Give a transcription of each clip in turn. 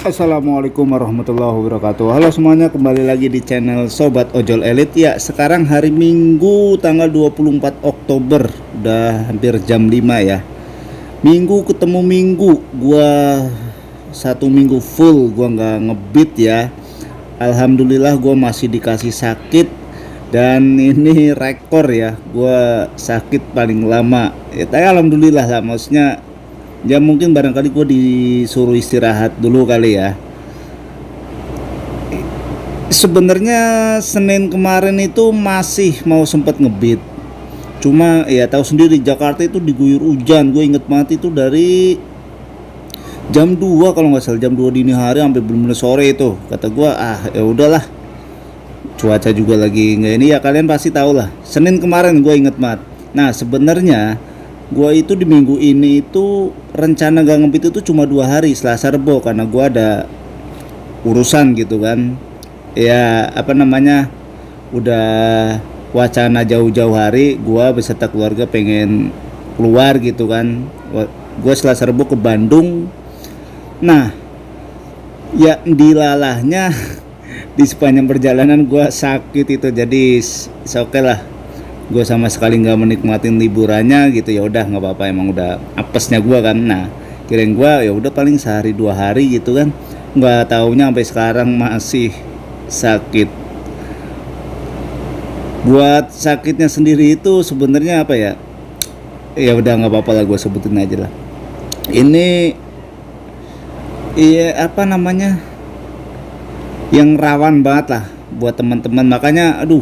Assalamualaikum warahmatullahi wabarakatuh. Halo semuanya, kembali lagi di channel Sobat Ojol Elite. Ya, sekarang hari Minggu tanggal 24 Oktober. Udah hampir jam 5 ya. Minggu ketemu minggu. Gua satu minggu full gua nggak ngebit ya. Alhamdulillah gua masih dikasih sakit. Dan ini rekor ya. Gua sakit paling lama. Ya, tapi alhamdulillah lah, maksudnya ya mungkin barangkali gue disuruh istirahat dulu kali ya. Sebenarnya Senin kemarin itu masih mau sempat ngebit, cuma ya tahu sendiri Jakarta itu diguyur hujan. Gue inget banget itu dari jam 2 kalau nggak salah, jam 2 dini hari sampai benar-benar sore itu. Kata gue ya udahlah, cuaca juga lagi nggak ini ya, kalian pasti tahu lah. Senin kemarin gue inget banget. Nah sebenarnya gua itu di minggu ini itu rencana gak ngebit itu cuma 2 hari, Selasa Rebo, karena gua ada urusan gitu kan. Ya apa namanya, udah wacana jauh-jauh hari gua beserta keluarga pengen keluar gitu kan. Gua Selasa Rebo ke Bandung. Nah ya dilalahnya di sepanjang perjalanan gua sakit itu, jadi oke lah, gue sama sekali nggak menikmatin liburannya gitu. Ya udah nggak apa-apa, emang udah apesnya gue kan. Nah kirain gue ya udah paling sehari 2 hari gitu kan, nggak taunya sampai sekarang masih sakit. Buat sakitnya sendiri itu sebenarnya apa ya, ya udah nggak apa-apa lah, gue sebutin aja lah. Ini iya apa namanya, yang rawan banget lah buat teman-teman. Makanya aduh,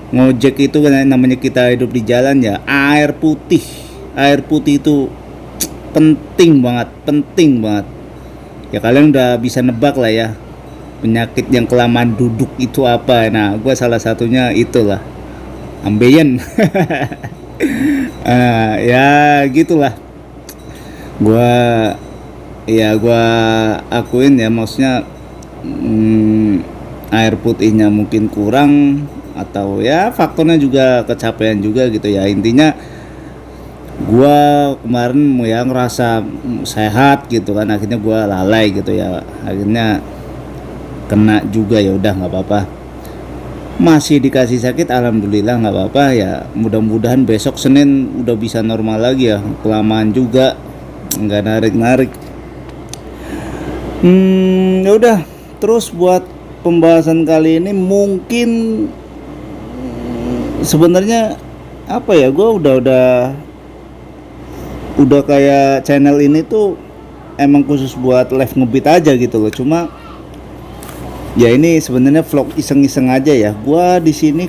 ngojek itu kan namanya kita hidup di jalan ya. Air putih itu penting banget ya. Kalian udah bisa nebak lah ya, penyakit yang kelamaan duduk itu apa. Nah gue salah satunya itulah, ambeien. Ya gitulah. Gue akuin ya, maksudnya air putihnya mungkin kurang, atau ya faktornya juga kecapean juga gitu ya. Intinya gua kemarin ya ngerasa sehat gitu kan, akhirnya gua lalai gitu ya, akhirnya kena juga. Ya udah nggak apa-apa, masih dikasih sakit alhamdulillah nggak apa-apa ya. Mudah-mudahan besok Senin udah bisa normal lagi ya, kelamaan juga nggak narik-narik. Ya udah, terus buat pembahasan kali ini mungkin sebenarnya apa ya, gue udah kayak channel ini tuh emang khusus buat live ngebit aja gitu loh. Cuma ya ini sebenarnya vlog iseng-iseng aja ya. Gue di sini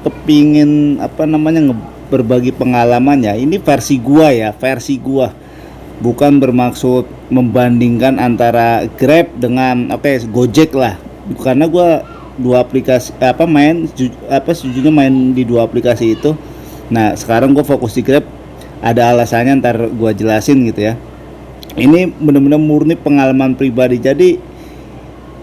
kepingin apa namanya, berbagi pengalaman ya. Ini versi gua, bukan bermaksud membandingkan antara Grab dengan Gojek lah, karena gue dua aplikasi sejujurnya main di dua aplikasi itu. Nah sekarang gue fokus di Grab, ada alasannya, ntar gue jelasin gitu ya. Ini bener-bener murni pengalaman pribadi. Jadi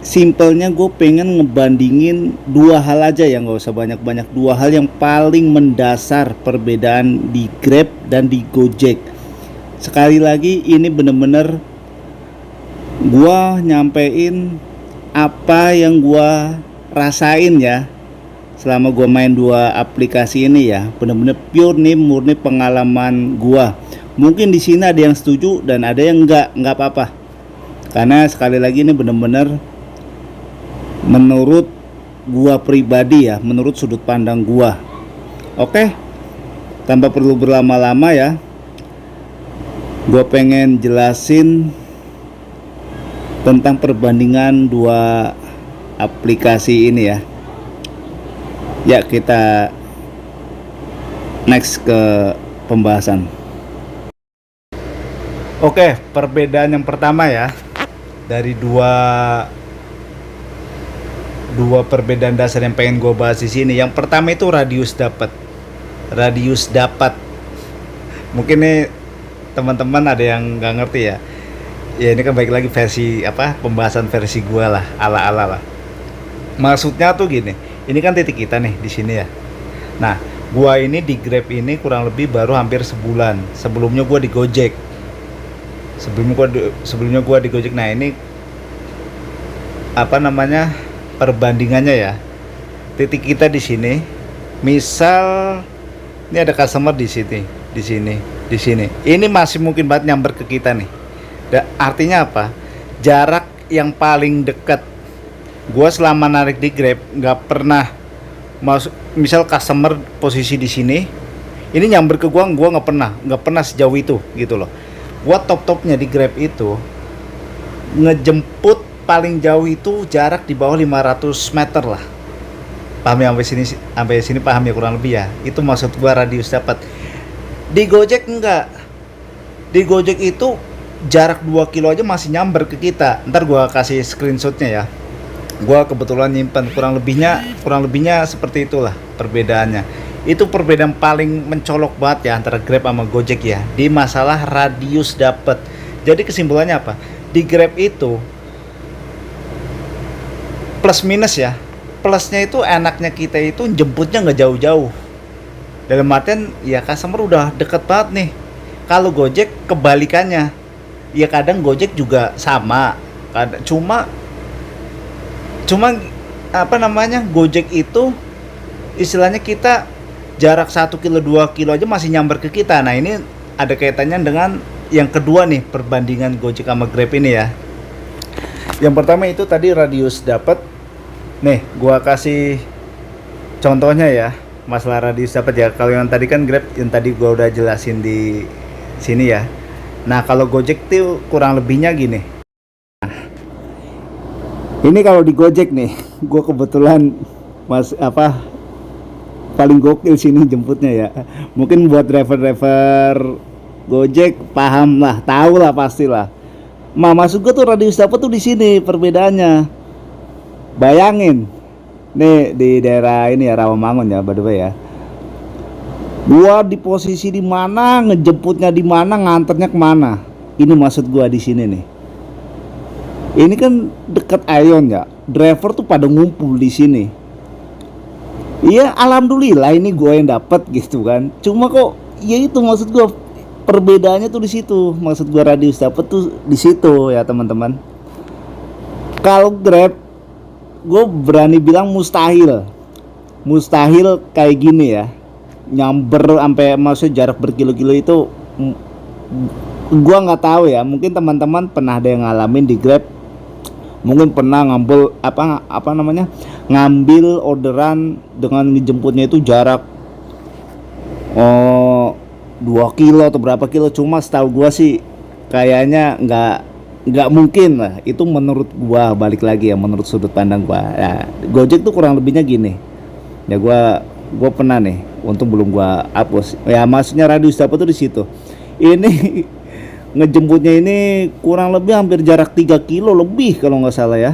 simpelnya gue pengen ngebandingin dua hal aja ya, nggak usah banyak-banyak. Dua hal yang paling mendasar perbedaan di Grab dan di Gojek. Sekali lagi ini bener-bener gue nyampein apa yang gue rasain ya selama gue main dua aplikasi ini ya. Bener-bener pure nih, murni pengalaman gue. Mungkin di sini ada yang setuju dan ada yang nggak apa-apa, karena sekali lagi ini bener-bener menurut gue pribadi ya, menurut sudut pandang gue. Oke, tanpa perlu berlama-lama ya, gue pengen jelasin tentang perbandingan dua aplikasi ini ya. Ya kita next ke pembahasan. Oke, perbedaan yang pertama ya, dari dua perbedaan dasar yang pengen gue bahas di sini. Yang pertama itu radius dapat. Mungkin nih teman-teman ada yang nggak ngerti ya. Ya ini kan baik lagi versi pembahasan versi gue lah, ala-ala lah. Maksudnya tuh gini, ini kan titik kita nih di sini ya. Nah, gua ini di Grab ini kurang lebih baru hampir sebulan. Sebelumnya gua di Gojek. Sebelumnya gua di Gojek. Nah, ini apa namanya, perbandingannya ya. Titik kita di sini, misal ini ada customer di sini, di sini, di sini. Ini masih mungkin banget nyamber ke kita nih. Artinya apa? Jarak yang paling dekat. Gua selama narik di Grab nggak pernah masuk, misal customer posisi di sini, ini nyamber ke gua nggak pernah sejauh itu gitu loh. Gua top-topnya di Grab itu ngejemput paling jauh itu jarak di bawah 500 meter lah. Paham ya sampai sini paham ya kurang lebih ya. Itu maksud gua radius dapat. Di Gojek enggak. Di Gojek itu jarak 2 kilo aja masih nyamber ke kita. Ntar gua kasih screenshotnya ya. Gua kebetulan nyimpan kurang lebihnya seperti itulah perbedaannya. Itu perbedaan paling mencolok banget ya antara Grab sama Gojek ya di masalah radius dapat. Jadi kesimpulannya apa? Di Grab itu plus minus ya. Plusnya itu enaknya kita itu jemputnya nggak jauh-jauh. Dalam artian ya customer udah deket banget nih. Kalau Gojek kebalikannya. Ya kadang Gojek juga sama. Cuma apa namanya, Gojek itu istilahnya kita jarak 1 kilo 2 kilo aja masih nyamber ke kita. Nah ini ada kaitannya dengan yang kedua nih, perbandingan Gojek sama Grab ini ya. Yang pertama itu tadi radius dapat. Nih gua kasih contohnya ya, masalah radius dapat ya. Kalau yang tadi kan Grab, yang tadi gua udah jelasin di sini ya. Nah kalau Gojek tuh kurang lebihnya gini. Ini kalau di Gojek nih, gue kebetulan paling gokil sini jemputnya ya. Mungkin buat driver-driver Gojek paham lah, tahu lah pastilah. Maksud gue tuh radius dapat tuh di sini perbedaannya. Bayangin, nih di daerah ini ya Rawamangun ya, by the way ya. Gua di posisi di mana, ngejemputnya di mana, nganternya kemana. Ini maksud gua di sini nih. Ini kan dekat Aeon ya, driver tuh pada ngumpul di sini. Iya, alhamdulillah ini gue yang dapat gitu kan. Cuma kok, ya itu maksud gue perbedaannya tuh di situ. Maksud gue radius dapat tuh di situ ya teman-teman. Kalau Grab, gue berani bilang mustahil kayak gini ya. Nyamber sampai maksudnya jarak berkilo-kilo itu, gue nggak tahu ya. Mungkin teman-teman pernah ada yang ngalamin di Grab. Mungkin pernah ngambil ngambil orderan dengan dijemputnya itu jarak 2 kilo atau berapa kilo. Cuma setahu gua sih kayaknya nggak mungkin lah. Itu menurut gua, balik lagi ya, menurut sudut pandang gua ya. Gojek tuh kurang lebihnya gini ya. Gua pernah nih, untung belum gua hapus ya, maksudnya radius dapat tuh di situ. Ini ngejemputnya ini kurang lebih hampir jarak 3 kilo lebih kalau nggak salah ya,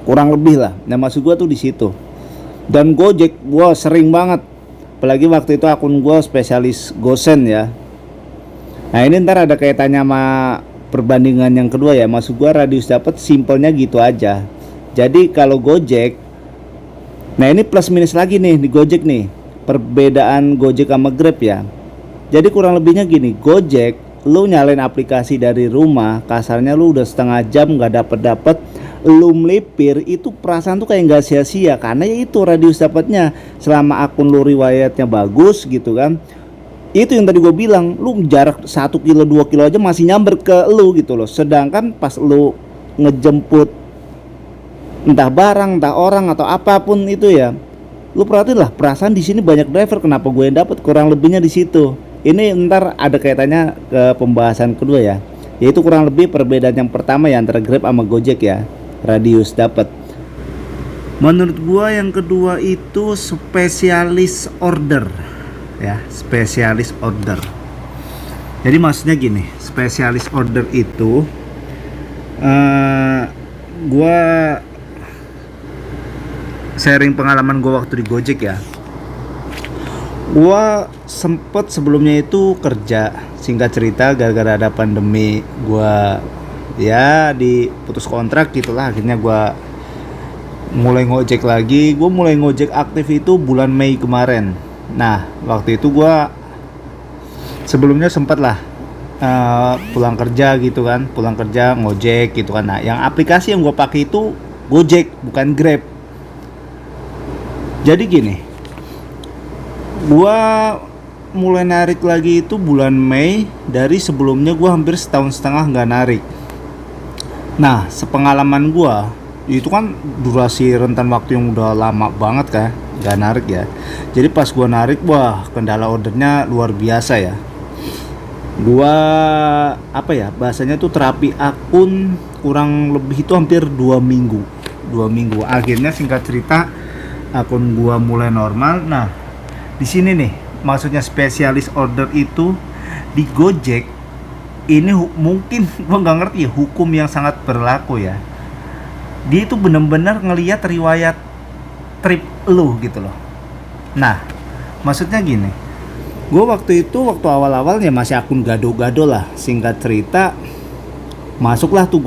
kurang lebih lah. Nah maksud gua tuh di situ. Dan Gojek gua sering banget, apalagi waktu itu akun gua spesialis gosen ya. Nah ini ntar ada kaitannya sama perbandingan yang kedua ya. Maksud gua radius dapat simpelnya gitu aja. Jadi kalau Gojek, nah ini plus minus lagi nih di Gojek nih, perbedaan Gojek sama Grab ya. Jadi kurang lebihnya gini, Gojek lu nyalain aplikasi dari rumah, kasarnya lu udah setengah jam nggak dapet, lu melipir, itu perasaan tuh kayak nggak sia-sia, karena ya itu radius dapatnya. Selama akun lu riwayatnya bagus gitu kan, itu yang tadi gue bilang, lu jarak 1 kilo 2 kilo aja masih nyamber ke lu gitu loh. Sedangkan pas lu ngejemput entah barang, entah orang atau apapun itu ya, lu perhatiin lah, perasaan di sini banyak driver, kenapa gue yang dapat, kurang lebihnya di situ. Ini ntar ada kaitannya ke pembahasan kedua ya, yaitu kurang lebih perbedaan yang pertama ya antara Grab sama Gojek ya, radius dapat. Menurut gua yang kedua itu spesialis order ya, spesialis order. Jadi maksudnya gini, spesialis order itu gua sharing pengalaman gua waktu di Gojek ya. Gua sempet sebelumnya itu kerja, singkat cerita gara-gara ada pandemi gua ya diputus kontrak gitulah. Akhirnya gua mulai ngojek lagi. Gua mulai ngojek aktif itu bulan Mei kemarin. Nah waktu itu gua sebelumnya sempet lah pulang kerja gitu kan, pulang kerja ngojek gitu kan. Nah yang aplikasi yang gua pakai itu Gojek bukan Grab. Jadi gini, gua mulai narik lagi itu bulan Mei. Dari sebelumnya gua hampir setahun setengah nggak narik. Nah, sepengalaman gua itu kan durasi rentan waktu yang udah lama banget kan nggak narik ya. Jadi pas gua narik, wah kendala ordernya luar biasa ya. Gua apa ya bahasanya tuh terapi akun kurang lebih itu hampir 2 minggu. Akhirnya singkat cerita akun gua mulai normal. Nah, di sini nih maksudnya spesialis order itu di Gojek ini mungkin gua nggak ngerti ya, hukum yang sangat berlaku ya. Dia itu benar-benar ngelihat riwayat trip lu gitu loh. Nah, maksudnya gini, gue waktu awal-awal ya masih akun gado-gado lah. Singkat cerita masuklah tuh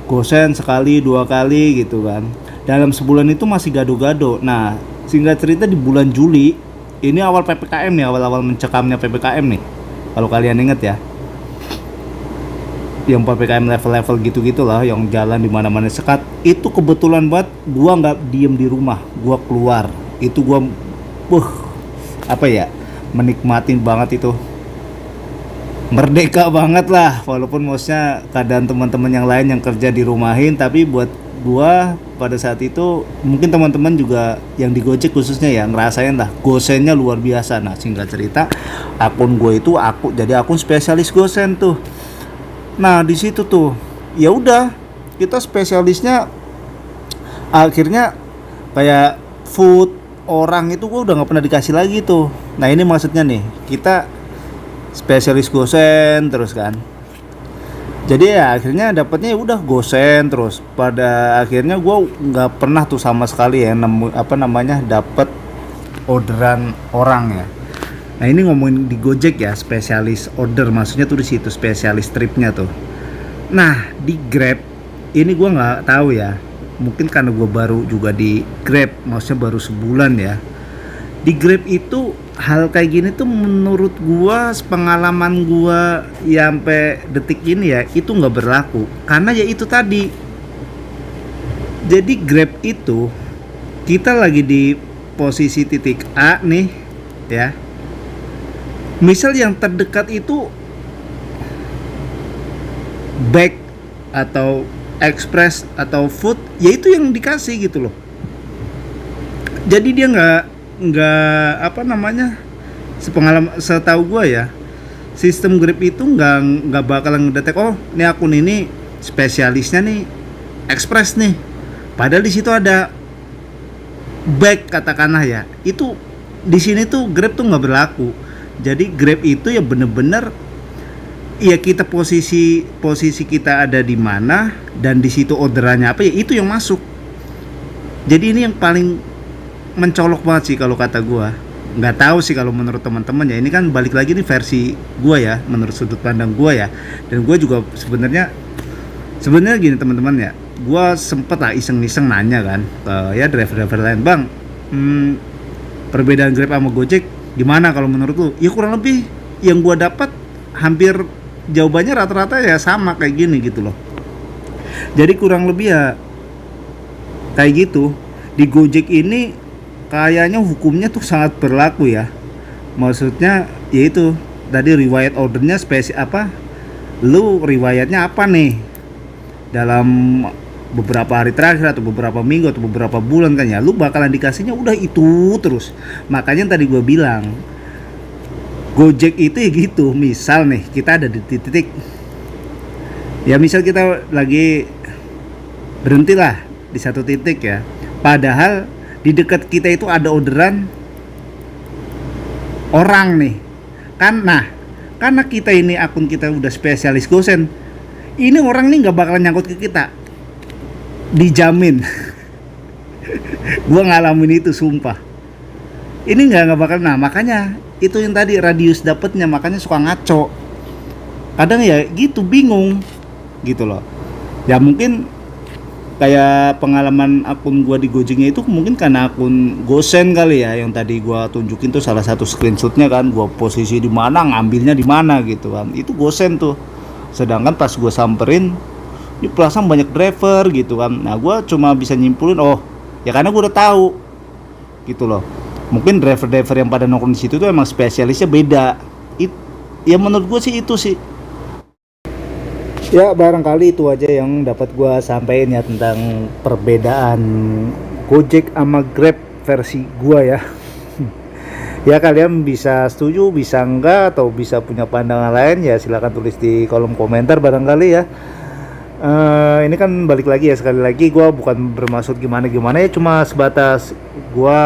Gosen sekali 2 kali gitu kan. Dalam sebulan itu masih gado-gado. Nah, singkat cerita di bulan Juli ini awal PPKM nih, awal-awal mencekamnya PPKM nih, kalau kalian inget ya, yang PPKM level-level gitu-gitu lah, yang jalan di mana-mana sekat. Itu kebetulan banget gua nggak diem di rumah, gua keluar. Itu gua apa ya, menikmatin banget itu, merdeka banget lah. Walaupun maksudnya keadaan teman-teman yang lain yang kerja di rumahin, tapi buat gua pada saat itu mungkin teman-teman juga yang di Gojek khususnya ya ngerasain lah gosennya luar biasa. Nah, singkat cerita akun gue itu jadi akun spesialis gosen tuh. Nah, di situ tuh ya udah kita spesialisnya akhirnya kayak food orang itu gue udah nggak pernah dikasih lagi tuh. Nah, ini maksudnya nih kita spesialis gosen terus kan. Jadi ya akhirnya dapatnya ya udah gosen terus. Pada akhirnya gue nggak pernah tuh sama sekali ya dapat orderan orang ya. Nah, ini ngomongin di Gojek ya, spesialis order, maksudnya tuh di situ spesialis tripnya tuh. Nah, di Grab ini gue nggak tahu ya, mungkin karena gue baru juga di Grab, maksudnya baru sebulan ya. Di Grab itu hal kayak gini tuh menurut gue, pengalaman gue ya sampai detik ini ya itu nggak berlaku, karena ya itu tadi. Jadi Grab itu kita lagi di posisi titik A nih ya. Misal yang terdekat itu bag atau express atau food, ya itu yang dikasih gitu loh. Jadi dia setahu gue ya, sistem Grab itu nggak bakalan ngedetek, oh ini akun ini spesialisnya nih express nih, padahal di situ ada bag katakanlah ya. Itu di sini tuh Grab tuh nggak berlaku. Jadi Grab itu ya bener-bener ya kita posisi kita ada di mana dan di situ orderannya apa ya itu yang masuk. Jadi ini yang paling mencolok banget sih kalau kata gua. Nggak tahu sih kalau menurut teman-teman ya, ini kan balik lagi nih versi gua ya, menurut sudut pandang gua ya. Dan gua juga sebenarnya gini teman-teman ya, gua sempet lah iseng-iseng nanya kan ke ya driver-driver lain, bang, perbedaan Grab sama Gojek gimana kalau menurut lu? Ya kurang lebih yang gua dapat hampir jawabannya rata-rata ya sama kayak gini gitu loh. Jadi kurang lebih ya kayak gitu. Di Gojek ini kayaknya hukumnya tuh sangat berlaku ya. Maksudnya yaitu tadi riwayat ordernya lu riwayatnya apa nih dalam beberapa hari terakhir atau beberapa minggu atau beberapa bulan kan ya, lu bakalan dikasihnya udah itu terus. Makanya tadi gue bilang Gojek itu ya gitu. Misal nih kita ada di titik ya, misal kita lagi berhenti lah di satu titik ya, padahal di dekat kita itu ada orderan orang nih kan. Nah, karena kita ini akun kita udah spesialis gosen, ini orang nih nggak bakalan nyangkut ke kita, dijamin. Gua ngalamin itu sumpah, ini nggak bakal. Nah, makanya itu yang tadi radius dapetnya, makanya suka ngaco kadang ya gitu, bingung gitu loh ya. Mungkin kayak pengalaman akun gua di Gojeknya itu mungkin karena akun gosen kali ya, yang tadi gua tunjukin tuh salah satu screenshotnya kan, gua posisi di mana ngambilnya di mana gitu kan, itu gosen tuh. Sedangkan pas gua samperin Di Plasang banyak driver gitu kan. Nah gue cuma bisa nyimpulin, oh ya karena gue udah tahu gitu loh. Mungkin driver-driver yang pada nongkrong di situ tuh emang spesialisnya beda. Ya menurut gue sih itu sih. Ya barangkali itu aja yang dapat gue sampaikan ya tentang perbedaan Gojek sama Grab versi gue ya. Ya kalian bisa setuju, bisa enggak, atau bisa punya pandangan lain ya silahkan tulis di kolom komentar barangkali ya. Ini kan balik lagi ya, sekali lagi gue bukan bermaksud gimana ya, cuma sebatas gue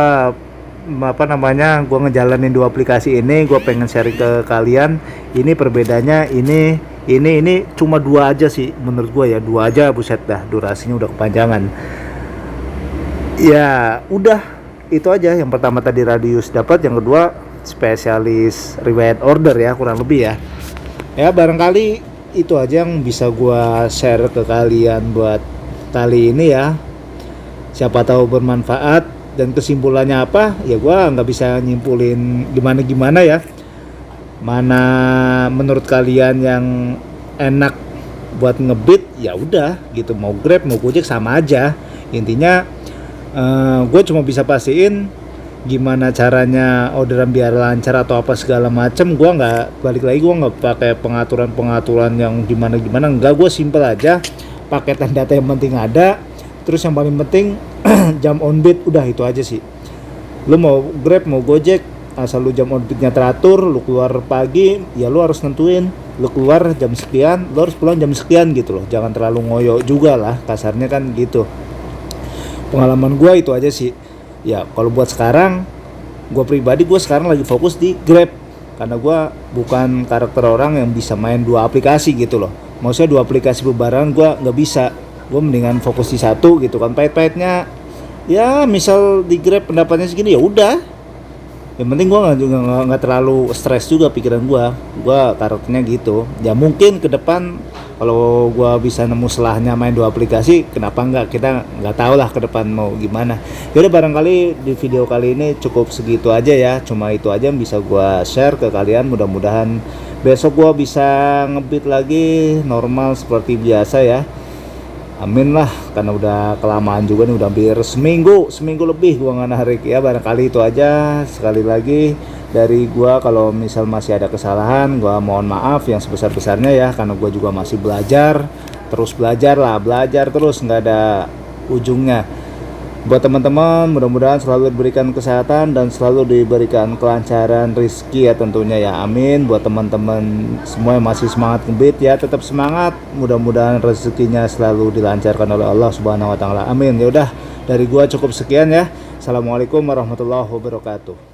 gue ngejalanin dua aplikasi ini, gue pengen sharing ke kalian. Ini perbedaannya ini cuma dua aja sih menurut gue ya, dua aja buset dah durasinya udah kepanjangan. Ya udah itu aja. Yang pertama tadi radius dapat, yang kedua spesialis riwayat order ya, kurang lebih ya. Ya barangkali itu aja yang bisa gua share ke kalian buat kali ini ya. Siapa tahu bermanfaat, dan kesimpulannya apa ya gua nggak bisa nyimpulin gimana ya. Mana menurut kalian yang enak buat ngebit, ya udah gitu, mau Grab mau Gojek sama aja. Intinya gue cuma bisa pastiin gimana caranya orderan biar lancar atau apa segala macem. Gue nggak, balik lagi, gue nggak pakai pengaturan yang gimana enggak. Gue simple aja, paketan data yang penting ada, terus yang paling penting jam on beat, udah itu aja sih. Lu mau Grab mau Gojek, asal lu jam on beatnya teratur, lu keluar pagi ya lu harus nentuin lu keluar jam sekian, lu harus pulang jam sekian gitu loh. Jangan terlalu ngoyo juga lah, kasarnya kan gitu. Pengalaman gue itu aja sih ya. Kalau buat sekarang, gue pribadi, gue sekarang lagi fokus di Grab karena gue bukan karakter orang yang bisa main dua aplikasi gitu loh. Maksudnya dua aplikasi berbarengan gue nggak bisa. Gue mendingan fokus di satu gitu kan. Pahit-pahitnya ya, misal di Grab pendapatnya segini ya udah, yang penting gue nggak terlalu stres juga pikiran gue karakternya gitu ya. Mungkin ke depan kalau gue bisa nemu selahnya main dua aplikasi, kenapa enggak, kita nggak tahu lah ke depan mau gimana. Jadi barangkali di video kali ini cukup segitu aja ya, cuma itu aja yang bisa gue share ke kalian. Mudah-mudahan besok gue bisa ngebit lagi normal seperti biasa ya, amin lah, karena udah kelamaan juga nih, udah hampir seminggu lebih gua nggak narik ya. Barangkali itu aja. Sekali lagi dari gua, kalau misal masih ada kesalahan, gua mohon maaf yang sebesar-besarnya ya, karena gua juga masih belajar terus, nggak ada ujungnya. Buat teman-teman, mudah-mudahan selalu diberikan kesehatan dan selalu diberikan kelancaran rezeki ya tentunya ya, amin. Buat teman-teman semua yang masih semangat ngebit ya, tetap semangat, mudah-mudahan rezekinya selalu dilancarkan oleh Allah Subhanahu wa taala, amin. Ya udah, dari gua cukup sekian ya. Assalamualaikum warahmatullahi wabarakatuh.